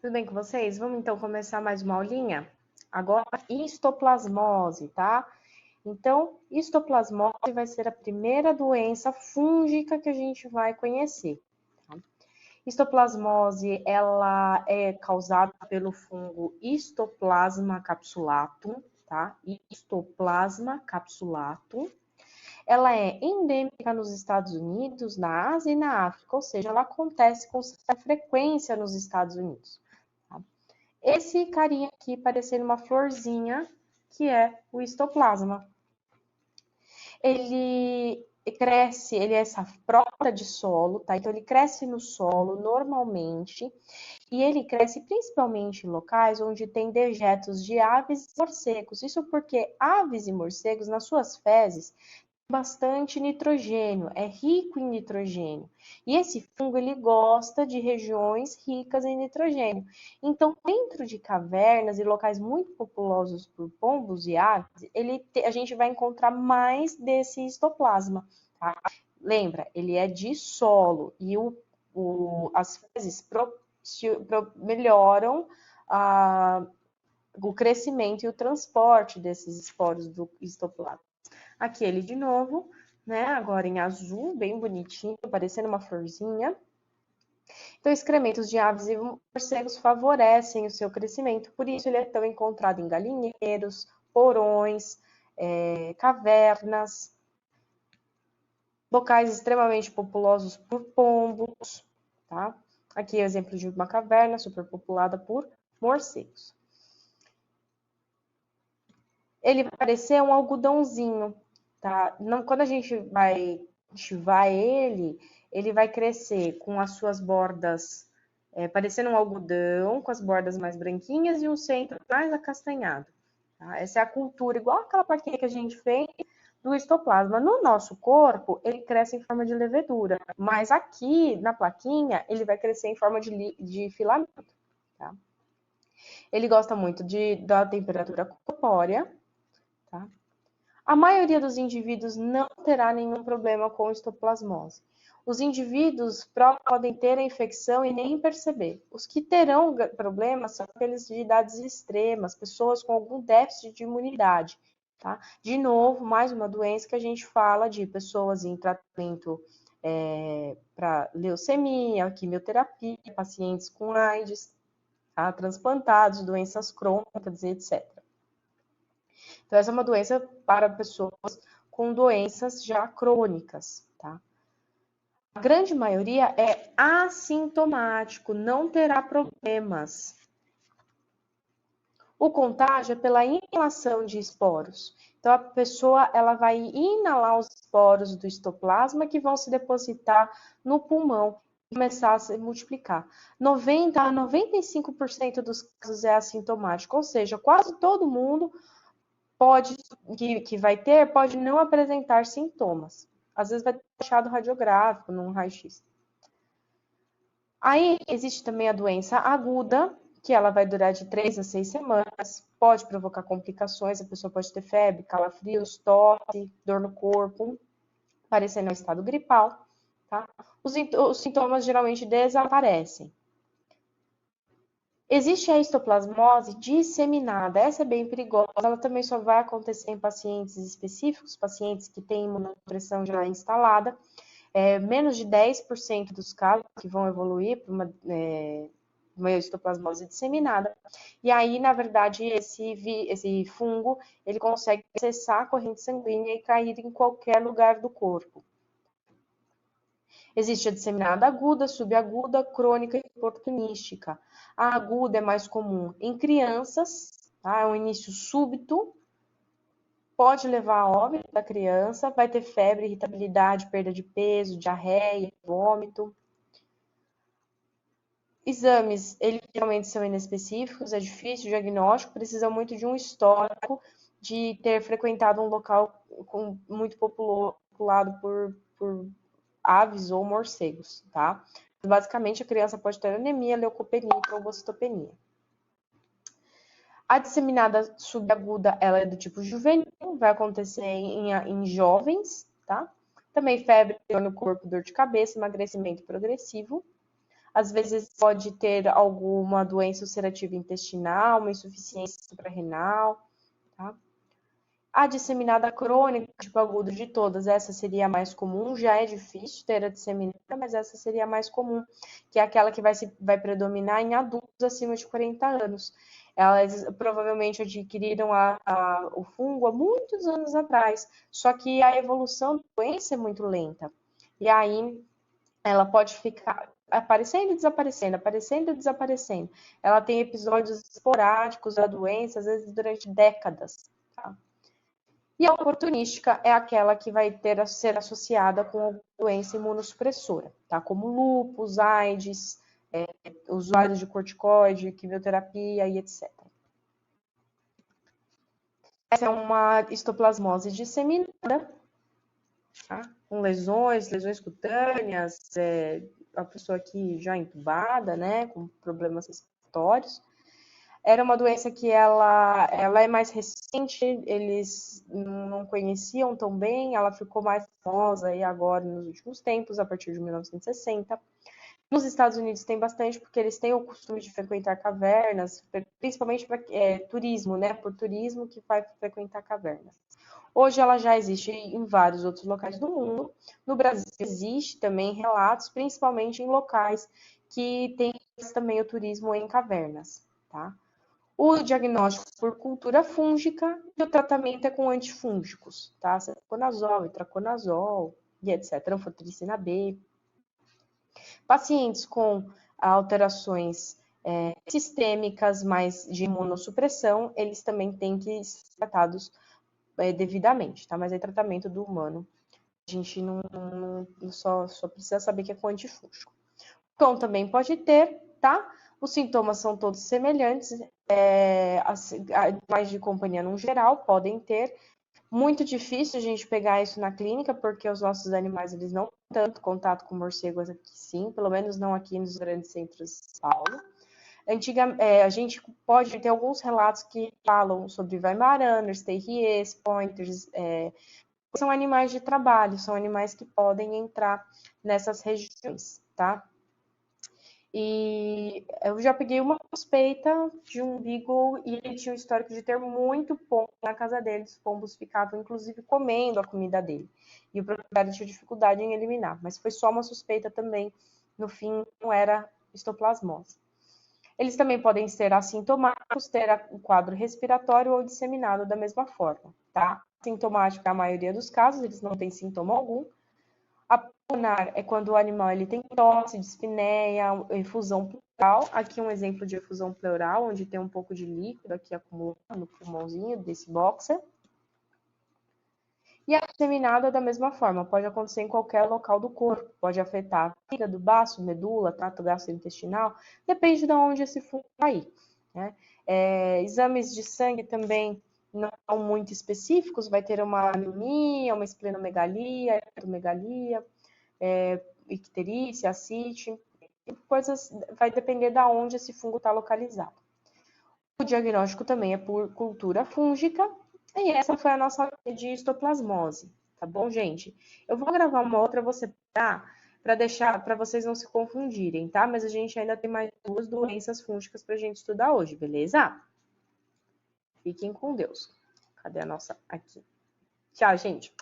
Tudo bem com vocês? Vamos então começar mais uma aulinha? Agora, histoplasmose, tá? Então, histoplasmose vai ser a primeira doença fúngica que a gente vai conhecer. Tá? Histoplasmose, ela é causada pelo fungo Histoplasma capsulatum, tá? Histoplasma capsulatum. Ela é endêmica nos Estados Unidos, na Ásia e na África, ou seja, ela acontece com certa frequência nos Estados Unidos. Tá? Esse carinha aqui parecendo uma florzinha, que é o histoplasma. Ele cresce, ele é essa frota de solo, tá? Então ele cresce no solo normalmente, e ele cresce principalmente em locais onde tem dejetos de aves e morcegos. Isso porque aves e morcegos, nas suas fezes, bastante nitrogênio, é rico em nitrogênio. E esse fungo ele gosta de regiões ricas em nitrogênio. Então, dentro de cavernas e locais muito populosos por pombos e aves, a gente vai encontrar mais desse histoplasma. Tá? Lembra, ele é de solo e as fezes melhoram o crescimento e o transporte desses esporos do histoplasma. Aqui ele de novo, né? Agora em azul, bem bonitinho, parecendo uma florzinha. Então, excrementos de aves e morcegos favorecem o seu crescimento, por isso ele é tão encontrado em galinheiros, porões, cavernas, locais extremamente populosos por pombos, tá? Aqui é o exemplo de uma caverna superpopulada por morcegos. Ele vai parecer um algodãozinho, tá? Não, quando a gente vai ativar ele vai crescer com as suas bordas parecendo um algodão, com as bordas mais branquinhas e um centro mais acastanhado. Tá? Essa é a cultura, igual aquela plaquinha que a gente fez do histoplasma. No nosso corpo, ele cresce em forma de levedura, mas aqui na plaquinha, ele vai crescer em forma de filamento. Tá? Ele gosta muito da temperatura corpórea. Tá? A maioria dos indivíduos não terá nenhum problema com histoplasmose. Os indivíduos podem ter a infecção e nem perceber. Os que terão problemas são aqueles de idades extremas, pessoas com algum déficit de imunidade. Tá? De novo, mais uma doença que a gente fala de pessoas em tratamento para leucemia, quimioterapia, pacientes com AIDS, tá? Transplantados, doenças crônicas, etc. Então, essa é uma doença para pessoas com doenças já crônicas, tá? A grande maioria é assintomático, não terá problemas. O contágio é pela inalação de esporos. Então, a pessoa ela vai inalar os esporos do histoplasma que vão se depositar no pulmão e começar a se multiplicar. 90 a 95% dos casos é assintomático, ou seja, quase todo mundo que vai ter, pode não apresentar sintomas. Às vezes vai ter achado radiográfico num raio-x. Aí existe também a doença aguda, que ela vai durar de 3 a 6 semanas, pode provocar complicações, a pessoa pode ter febre, calafrios, tosse, dor no corpo, parecendo um estado gripal, tá? Os sintomas geralmente desaparecem. Existe a histoplasmose disseminada, essa é bem perigosa, ela também só vai acontecer em pacientes específicos, pacientes que têm imunossupressão já instalada, menos de 10% dos casos que vão evoluir para uma histoplasmose disseminada, e aí, na verdade, esse fungo, ele consegue acessar a corrente sanguínea e cair em qualquer lugar do corpo. Existe a disseminada aguda, subaguda, crônica e oportunística. A aguda é mais comum em crianças, tá? É um início súbito, pode levar a óbito da criança, vai ter febre, irritabilidade, perda de peso, diarreia, vômito. Exames, eles geralmente são inespecíficos, é difícil o diagnóstico, precisa muito de um histórico de ter frequentado um local muito populado por aves ou morcegos, tá? Basicamente, a criança pode ter anemia, leucopenia e trombocitopenia. A disseminada subaguda, ela é do tipo juvenil, vai acontecer em jovens, tá? Também febre, dor no corpo, dor de cabeça, emagrecimento progressivo. Às vezes pode ter alguma doença ulcerativa intestinal, uma insuficiência suprarrenal, tá? A disseminada crônica, tipo agudo de todas, essa seria a mais comum. Já é difícil ter a disseminada, mas essa seria a mais comum, que é aquela que vai predominar em adultos acima de 40 anos. Elas provavelmente adquiriram o fungo há muitos anos atrás, só que a evolução da doença é muito lenta. E aí ela pode ficar aparecendo e desaparecendo, aparecendo e desaparecendo. Ela tem episódios esporádicos da doença, às vezes durante décadas. Tá? E a oportunística é aquela que vai ser associada com a doença imunossupressora, tá? Como lúpus, AIDS, usuários de corticoide, quimioterapia e etc. Essa é uma histoplasmose disseminada, tá? Com lesões cutâneas, a pessoa aqui já entubada, né? Com problemas respiratórios. Era uma doença que ela é mais recente, eles não conheciam tão bem, ela ficou mais famosa aí agora nos últimos tempos, a partir de 1960. Nos Estados Unidos tem bastante, porque eles têm o costume de frequentar cavernas, principalmente para turismo, né? Por turismo que vai frequentar cavernas. Hoje ela já existe em vários outros locais do mundo. No Brasil existe também relatos, principalmente em locais que tem também o turismo em cavernas, tá? O diagnóstico por cultura fúngica e o tratamento é com antifúngicos, tá? Ceftriaconazol, itraconazol e etc. Anfotericina B. Pacientes com alterações sistêmicas, mais de imunossupressão, eles também têm que ser tratados devidamente, tá? Mas é tratamento do humano. A gente não só precisa saber que é com antifúngico. O cão também pode ter, tá? Os sintomas são todos semelhantes, animais de companhia no geral podem ter. Muito difícil a gente pegar isso na clínica, porque os nossos animais eles não têm tanto contato com morcegos aqui, sim, pelo menos não aqui nos grandes centros de São Paulo. A gente pode ter alguns relatos que falam sobre Weimaraners, Terriers, Pointers, são animais de trabalho, são animais que podem entrar nessas regiões, tá? E eu já peguei uma suspeita de um beagle e ele tinha um histórico de ter muito pombo na casa dele. Os pombos ficavam, inclusive, comendo a comida dele. E o proprietário tinha dificuldade em eliminar. Mas foi só uma suspeita também. No fim, não era histoplasmose. Eles também podem ser assintomáticos, ter o quadro respiratório ou disseminado da mesma forma, tá? Sintomático é a maioria dos casos, eles não têm sintoma algum. A pulmonar é quando o animal ele tem tosse, dispneia, efusão pleural. Aqui um exemplo de efusão pleural, onde tem um pouco de líquido aqui acumulado no pulmãozinho desse boxer. E a disseminada da mesma forma, pode acontecer em qualquer local do corpo, pode afetar fígado, baço, medula, trato gastrointestinal, depende de onde esse fungo cair, né? Exames de sangue também não são muito específicos, vai ter uma anemia, uma esplenomegalia, hepatomegalia, icterícia, ascite, coisas, vai depender de onde esse fungo está localizado. O diagnóstico também é por cultura fúngica, e essa foi a nossa aula de histoplasmose, tá bom, gente? Eu vou gravar uma outra você para deixar, para vocês não se confundirem, tá? Mas a gente ainda tem mais 2 doenças fúngicas para a gente estudar hoje, beleza? Fiquem com Deus. Cadê a nossa aqui? Tchau, gente.